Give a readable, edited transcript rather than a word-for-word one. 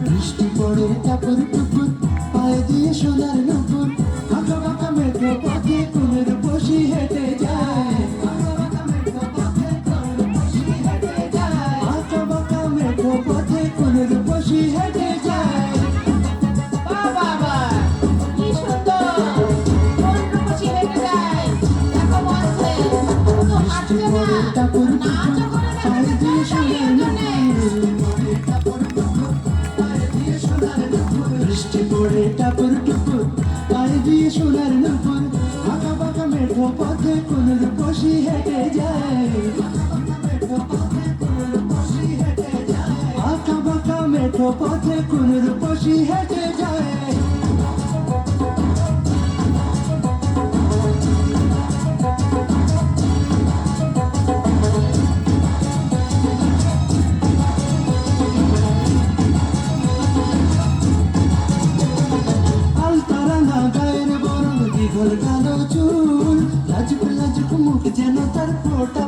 বৃষ্টি পড়ে টাপুর টুপুর পায়ে দিয়ে সোনার নুপুর আঁকা বাঁকা মেঠো পথে কোনের বসি হেঁটে যায় আঁকা বাঁকা মেঠো পথে কোনের বসি হেঁটে যায় টাপুর টুপুর পায়ে দিয়ে সোনার নুপুর বৃষ্টি পড়ে টাপুর টুপুর পায়ে দিয়ে সোনার নুপুর আঁকা বাঁকা মেঠো পথে কোনের বসি হেঁটে যায় আঁকা বাঁকা মেঠো পথে কোনের বসি হেঁটে যায় কালো চুল লাজুক লাজুক মুখ যেন তার ফোটা